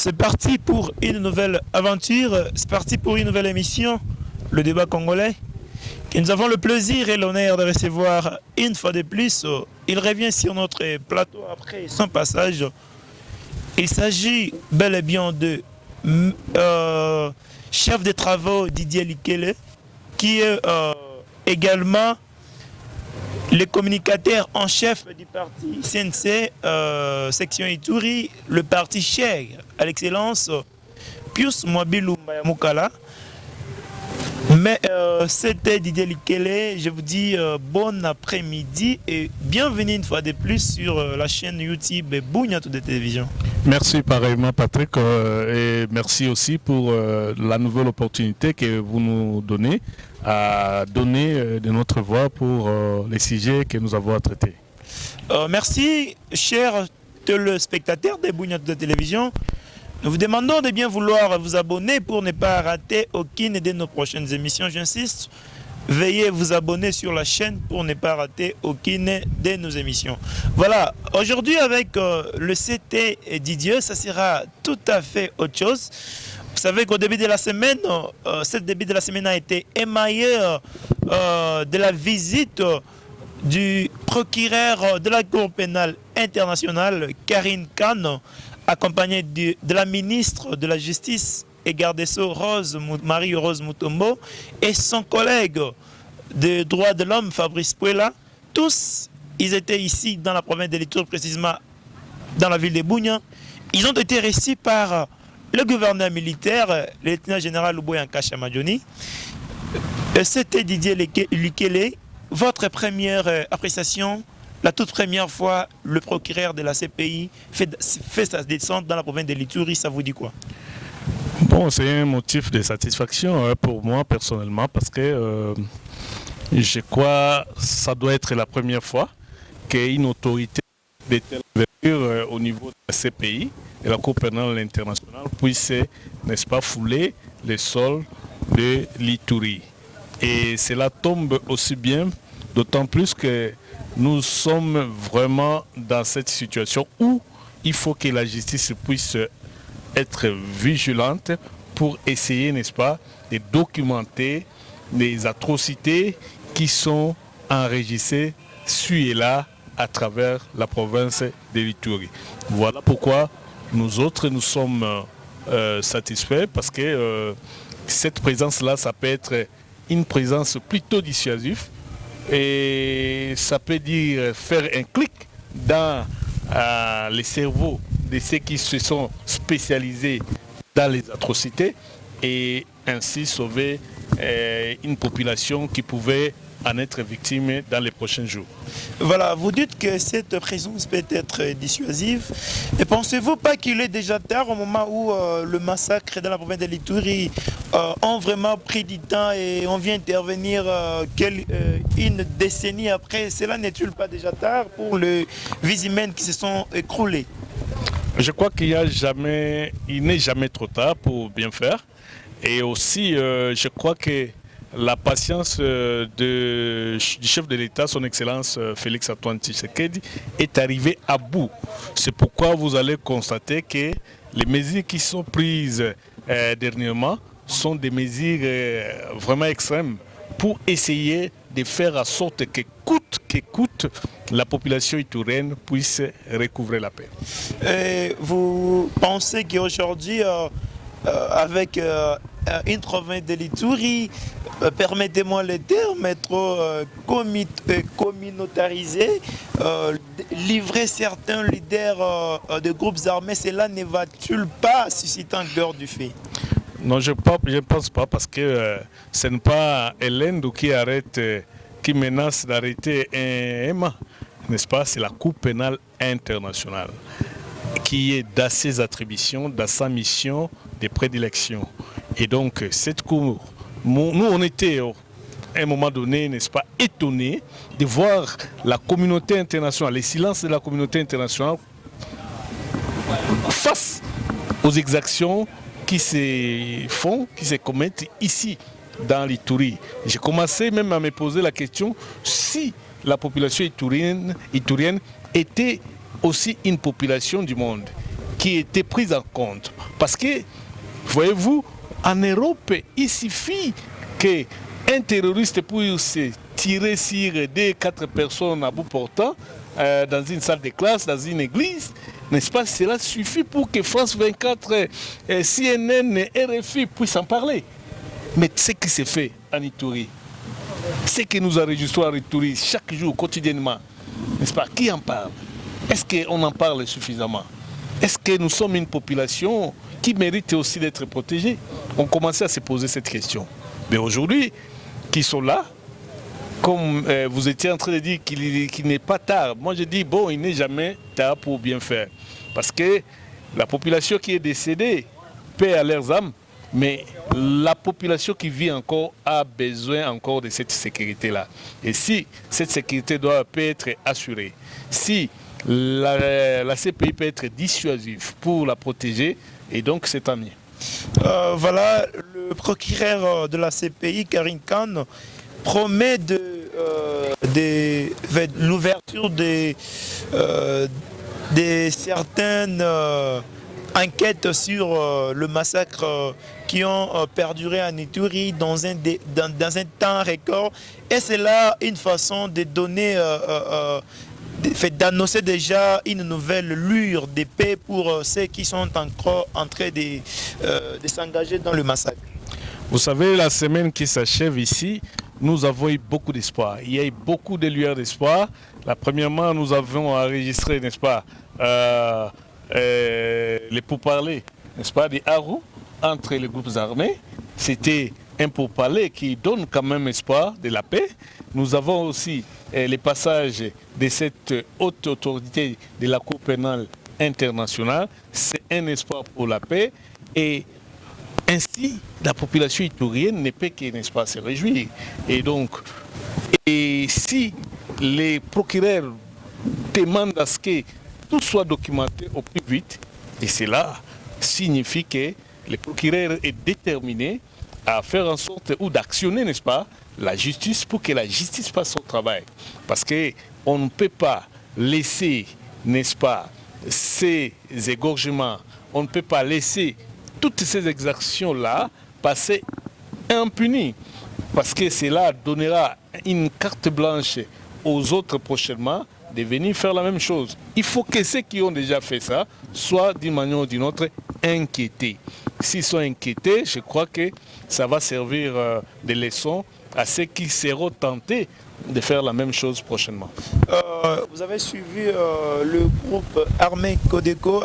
C'est parti pour une nouvelle aventure, c'est parti pour une nouvelle émission, le débat congolais, que nous avons le plaisir et l'honneur de recevoir une fois de plus. Il revient sur notre plateau après son passage. Il s'agit bel et bien de chef de travaux Didier Likele, qui est également le communicateur en chef du parti CNC, section Ituri, le parti cher à l'excellence, Pius Mwabilou Mbayamukala. Mais c'était Didier Likele, je vous dis bon après-midi et bienvenue une fois de plus sur la chaîne YouTube Bougnatou de télévision. Merci pareillement Patrick et merci aussi pour la nouvelle opportunité que vous nous donnez à donner de notre voix pour les sujets que nous avons à traiter. Merci chers téléspectateurs de Bougnatou de télévision. Nous vous demandons de bien vouloir vous abonner pour ne pas rater aucune de nos prochaines émissions. J'insiste, veuillez vous abonner sur la chaîne pour ne pas rater aucune de nos émissions. Voilà, aujourd'hui avec le CT et Didier, ça sera tout à fait autre chose. Vous savez qu'au début de la semaine, ce début de la semaine a été émaillé de la visite du procureur de la Cour pénale internationale, Karine Khan, accompagné de la ministre de la Justice et garde des Sceaux, Marie-Rose Mutombo, et son collègue des droits de l'homme, Fabrice Puela. Tous, ils étaient ici dans la province de l'Ituri, précisément dans la ville de Bunia. Ils ont été reçus par le gouverneur militaire, le lieutenant-général Luboya Nkasha Madjoni. C'était Didier Likele. Votre première appréciation? La toute première fois, le procureur de la CPI fait sa descente dans la province de l'Ituri, ça vous dit quoi? Bon, c'est un motif de satisfaction pour moi personnellement parce que je crois que ça doit être la première fois qu'une autorité de telle envergure au niveau de la CPI et la Cour pénale internationale puisse, n'est-ce pas, fouler les sols de l'Ituri. Et cela tombe aussi bien, d'autant plus que nous sommes vraiment dans cette situation où il faut que la justice puisse être vigilante pour essayer, n'est-ce pas, de documenter les atrocités qui sont enregistrées ci et là à travers la province de l'Ituri. Voilà pourquoi nous autres, nous sommes satisfaits parce que cette présence-là, ça peut être une présence plutôt dissuasive. Et ça peut dire faire un clic dans les cerveaux de ceux qui se sont spécialisés dans les atrocités et ainsi sauver une population qui pouvait en être victime dans les prochains jours. Voilà, vous dites que cette présence peut être dissuasive. Et pensez-vous pas qu'il est déjà tard au moment où le massacre dans la province de l'Ituri ont vraiment pris du temps et on vient intervenir une décennie après? Cela n'est-il pas déjà tard pour les vies humaines qui se sont écroulées? Je crois qu'il n'est jamais trop tard pour bien faire. Et aussi, je crois que la patience du chef de l'État, son Excellence Félix Antoine Tshisekedi, est arrivée à bout. C'est pourquoi vous allez constater que les mesures qui sont prises dernièrement sont des mesures vraiment extrêmes pour essayer de faire en sorte que coûte, la population iturienne puisse recouvrer la paix. Et vous pensez qu'aujourd'hui, avec une province de l'Ituri, permettez-moi le terme, trop communautarisé, livrer certains leaders de groupes armés, cela ne va-t-il pas susciter un cœur du fait? Non, je ne pense pas parce que ce n'est pas Hélène qui menace d'arrêter un EMA, n'est-ce pas? C'est la Cour pénale internationale qui est dans ses attributions, dans sa mission de prédilection. Et donc, cette Cour, nous, on était à un moment donné, n'est-ce pas, étonnés de voir la communauté internationale, les silences de la communauté internationale face aux exactions qui se font, qui se commettent ici, dans l'Ituri. J'ai commencé même à me poser la question si la population iturienne était aussi une population du monde qui était prise en compte Parce que, voyez-vous, en Europe, il suffit qu'un terroriste puisse tirer sur 2-4 personnes à bout portant dans une salle de classe, dans une église, n'est-ce pas? Cela suffit pour que France 24, CNN, RFI puissent en parler. Mais ce qui se fait en Ituri, ce que nous enregistrons en Ituri chaque jour, quotidiennement, n'est-ce pas? Qui en parle? Est-ce qu'on en parle suffisamment? Est-ce que nous sommes une population qui mérite aussi d'être protégée? On commençait à se poser cette question. Mais aujourd'hui, qui sont là, comme vous étiez en train de dire qu'il n'est pas tard. Moi je dis, bon, il n'est jamais tard pour bien faire. Parce que la population qui est décédée paie à leurs âmes, mais la population qui vit encore a besoin encore de cette sécurité-là. Et si cette sécurité peut être assurée, si la CPI peut être dissuasive pour la protéger, et donc c'est tant mieux. Voilà, le procureur de la CPI, Karim Khan, promet l'ouverture de certaines enquêtes sur le massacre qui ont perduré en Ituri dans un temps record. Et c'est là une façon de donner, d'annoncer déjà une nouvelle lueur de paix pour ceux qui sont encore en train de s'engager dans le massacre. Vous savez, la semaine qui s'achève ici, nous avons eu beaucoup d'espoir. Il y a eu beaucoup de lueurs d'espoir. Premièrement, nous avons enregistré, n'est-ce pas, les pourparlers, n'est-ce pas, des Haru entre les groupes armés. C'était un pourparler qui donne quand même espoir de la paix. Nous avons aussi les passages de cette haute autorité de la Cour pénale internationale. C'est un espoir pour la paix. Et ainsi, la population iturienne ne peut que, n'est-ce pas, se réjouir. Et donc, si les procureurs demandent à ce que tout soit documenté au plus vite, et cela signifie que le procureur est déterminé à faire en sorte, ou d'actionner, n'est-ce pas, la justice pour que la justice fasse son travail. Parce qu'on ne peut pas laisser, n'est-ce pas, ces égorgements, on ne peut pas laisser toutes ces exactions-là passer impunies. Parce que cela donnera une carte blanche aux autres prochainement de venir faire la même chose. Il faut que ceux qui ont déjà fait ça soient d'une manière ou d'une autre inquiétés. S'ils sont inquiétés, je crois que ça va servir de leçon à ceux qui seront tentés de faire la même chose prochainement. Vous avez suivi le groupe armé Codeco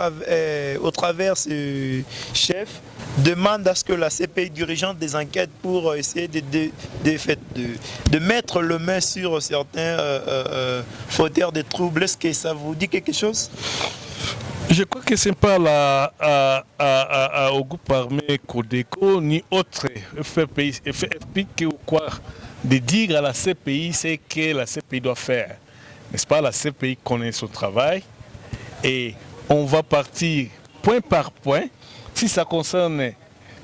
au travers ce chef demande à ce que la CPI dirigeante des enquêtes pour essayer de mettre le main sur certains fauteurs de troubles. Est-ce que ça vous dit quelque chose? Je crois que ce n'est pas au groupe armé Codeco ni autre FPIC ou quoi de dire à la CPI ce que la CPI doit faire. N'est-ce pas? La CPI connaît son travail et on va partir point par point. Si ça concerne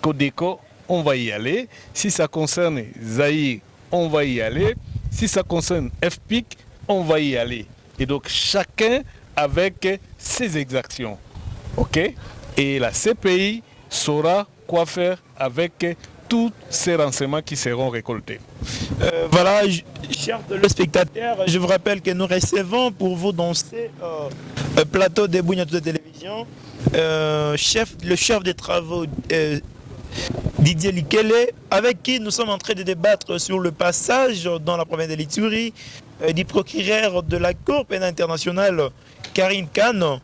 Codeco, on va y aller. Si ça concerne Zaïre, on va y aller. Si ça concerne FPIC, on va y aller. Et donc chacun avec ses exactions. OK? Et la CPI saura quoi faire avec tous ces renseignements qui seront récoltés. Voilà, chers téléspectateurs, je vous rappelle que nous recevons pour vous dans ce plateau de Bougnato de télévision le chef des travaux Didier Likele, avec qui nous sommes en train de débattre sur le passage dans la province de l'Ituri du procureur de la Cour pénale internationale Karim Khan,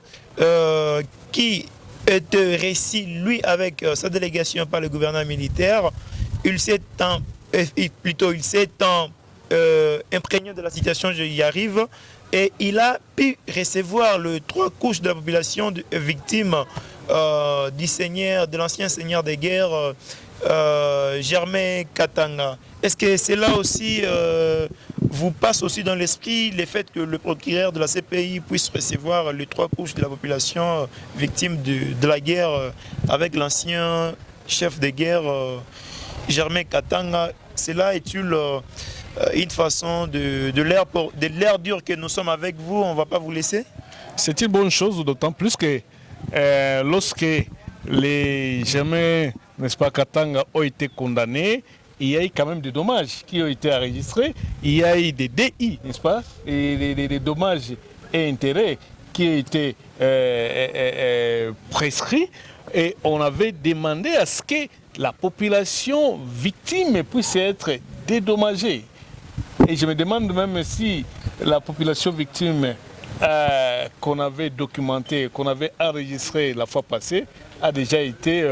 qui était récit, lui, avec sa délégation par le gouvernement militaire. Il s'est imprégné de la situation, je y arrive, et il a pu recevoir les 3 couches de la population victime de l'ancien seigneur de guerre, Germain Katanga. Est-ce que cela aussi vous passe aussi dans l'esprit le fait que le procureur de la CPI puisse recevoir les 3 couches de la population victime de la guerre avec l'ancien chef de guerre Germain Katanga? Cela est-il une façon de l'air dur que nous sommes avec vous, on ne va pas vous laisser? C'est une bonne chose, d'autant plus que lorsque les Germains, n'est-ce pas, Katanga ont été condamnés, il y a eu quand même des dommages qui ont été enregistrés, il y a eu des DI, n'est-ce pas, et des dommages et intérêts qui ont été prescrits, et on avait demandé à ce que la population victime puisse être dédommagée. Et je me demande même si la population victime qu'on avait documentée, qu'on avait enregistrée la fois passée, a déjà été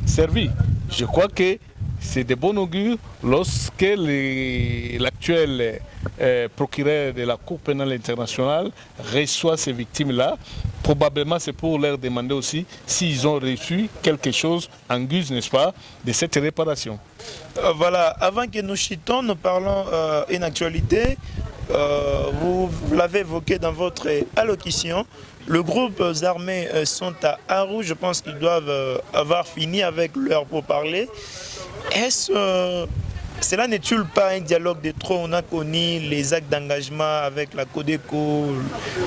servie. Je crois que c'est de bon augure lorsque l'actuel procureur de la Cour pénale internationale reçoit ces victimes-là. Probablement c'est pour leur demander aussi s'ils ont reçu quelque chose en guise, n'est-ce pas, de cette réparation. Voilà, avant que nous chutons, nous parlons une actualité. Vous l'avez évoqué dans votre allocution. Le groupe armés sont à Aru. Je pense qu'ils doivent avoir fini avec leur pourparlers. Cela n'est-il pas un dialogue de trop? On a connu les actes d'engagement avec la Codeco,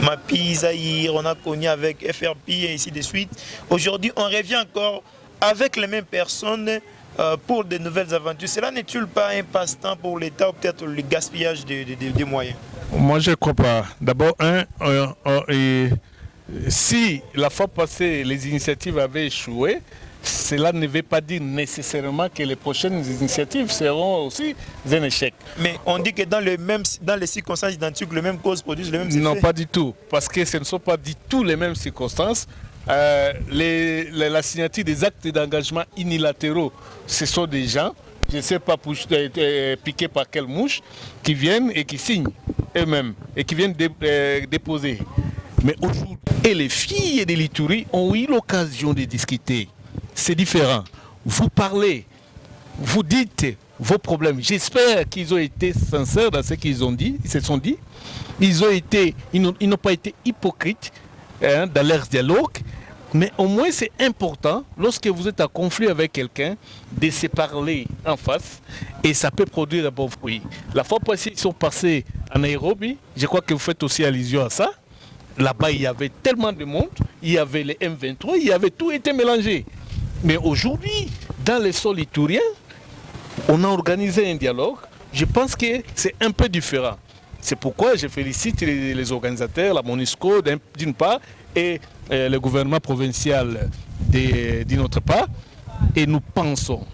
MAPI, Zahir, on a connu avec FRP et ainsi de suite. Aujourd'hui, on revient encore avec les mêmes personnes pour de nouvelles aventures. Cela n'est-il pas un passe-temps pour l'État ou peut-être le gaspillage des moyens? Moi, je ne crois pas. D'abord, si la fois passée, les initiatives avaient échoué, cela ne veut pas dire nécessairement que les prochaines initiatives seront aussi un échec. Mais on dit que dans les circonstances identiques, les mêmes causes produisent les mêmes effets. Non, pas du tout. Parce que ce ne sont pas du tout les mêmes circonstances. La signature des actes d'engagement unilatéraux, ce sont des gens, je ne sais pas piqués par quelle mouche, qui viennent et qui signent eux-mêmes et qui viennent déposer. Mais aujourd'hui, et les filles de l'Ituri ont eu l'occasion de discuter. C'est différent. Vous parlez, vous dites vos problèmes. J'espère qu'ils ont été sincères dans ce qu'ils ont dit, ils se sont dit. Ils n'ont pas été hypocrites dans leur dialogue. Mais au moins c'est important, lorsque vous êtes en conflit avec quelqu'un, de se parler en face et ça peut produire un bon fruit. La fois passée, ils sont passés à Nairobi, je crois que vous faites aussi allusion à ça. Là-bas, il y avait tellement de monde, il y avait les M23, il y avait tout été mélangé. Mais aujourd'hui, dans les sols ituriens, on a organisé un dialogue. Je pense que c'est un peu différent. C'est pourquoi je félicite les organisateurs, la MONUSCO d'une part, et le gouvernement provincial d'une autre part. Et nous pensons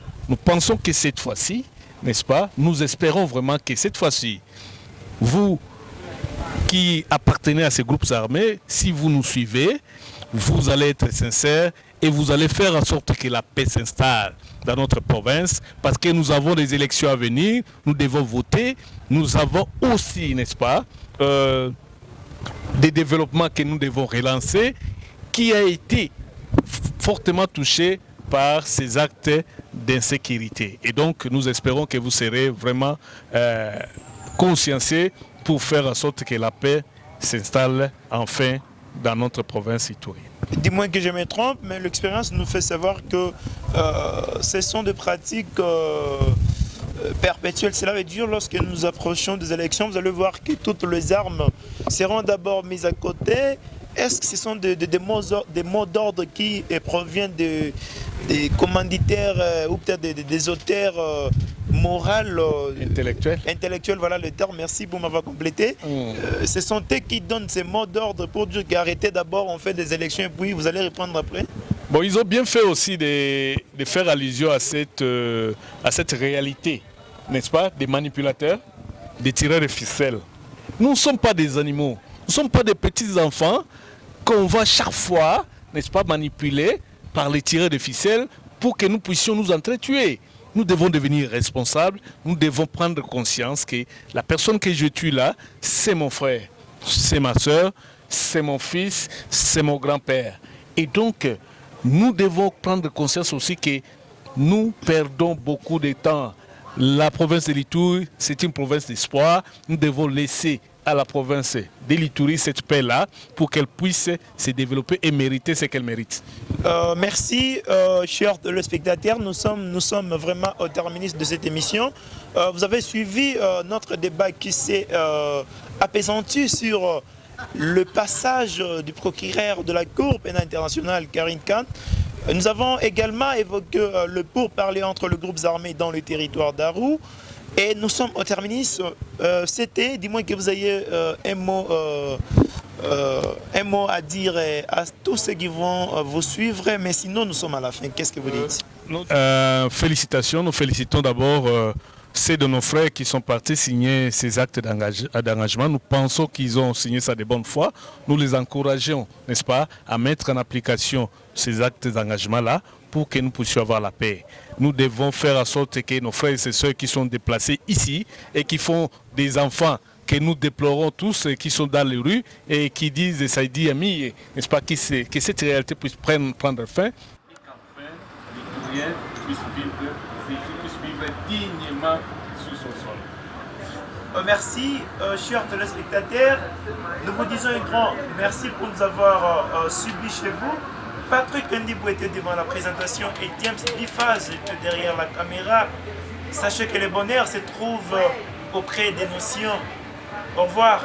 que cette fois-ci, n'est-ce pas, nous espérons vraiment que cette fois-ci, vous qui appartenez à ces groupes armés, si vous nous suivez, vous allez être sincères et vous allez faire en sorte que la paix s'installe dans notre province, parce que nous avons des élections à venir, nous devons voter, nous avons aussi, n'est-ce pas, des développements que nous devons relancer, qui a été fortement touché par ces actes d'insécurité. Et donc, nous espérons que vous serez vraiment consciencieux pour faire en sorte que la paix s'installe enfin dans notre province iturienne. Dis-moi que je me trompe, mais l'expérience nous fait savoir que ce sont des pratiques perpétuelles. Cela veut dire lorsque nous approchons des élections, vous allez voir que toutes les armes seront d'abord mises à côté. Est-ce que ce sont des mots d'ordre qui proviennent des commanditaires ou peut-être des auteurs moraux intellectuels, voilà le terme, merci pour m'avoir complété. Ce sont eux qui donnent ces mots d'ordre pour dire qu'arrêtez d'abord, on fait des élections et puis vous allez répondre après. Bon, ils ont bien fait aussi de faire allusion à cette réalité, n'est-ce pas, des manipulateurs, des tireurs de ficelles. Nous ne sommes pas des animaux, nous ne sommes pas des petits enfants qu'on va chaque fois, n'est-ce pas, manipuler par les tireurs de ficelles pour que nous puissions nous entretuer. Nous devons devenir responsables, nous devons prendre conscience que la personne que je tue là, c'est mon frère, c'est ma soeur, c'est mon fils, c'est mon grand-père. Et donc, nous devons prendre conscience aussi que nous perdons beaucoup de temps. La province de l'Ituri, c'est une province d'espoir. Nous devons laisser à la province de l'Ituri cette paix-là pour qu'elle puisse se développer et mériter ce qu'elle mérite. Merci, chers téléspectateurs. Nous sommes vraiment au terminus de cette émission. Vous avez suivi notre débat qui s'est apaisanti sur le passage du procureur de la Cour pénale internationale, Karim Khan. Nous avons également évoqué le pourparler entre les groupes armés dans le territoire d'Aru. Et nous sommes au terminus. C'était, dis-moi que vous ayez un mot à dire à tous ceux qui vont vous suivre. Mais sinon, nous sommes à la fin. Qu'est-ce que vous dites? Félicitations. Nous félicitons d'abord ceux de nos frères qui sont partis signer ces actes d'engagement. Nous pensons qu'ils ont signé ça de bonne foi. Nous les encourageons, n'est-ce pas, à mettre en application ces actes d'engagement-là pour que nous puissions avoir la paix. Nous devons faire en sorte que nos frères et sœurs qui sont déplacés ici et qui font des enfants que nous déplorons tous, qui sont dans les rues et qui disent, ça dit ami, n'est-ce pas, que cette réalité puisse prendre fin. Et qu'enfin, les Touriens puissent vivre dignement sur son sol. Merci, chers téléspectateurs. Nous vous disons un grand merci pour nous avoir suivis chez vous. Patrick Ndibou était devant la présentation et James Bifaz était derrière la caméra. Sachez que le bonheur se trouve auprès des notions. Au revoir.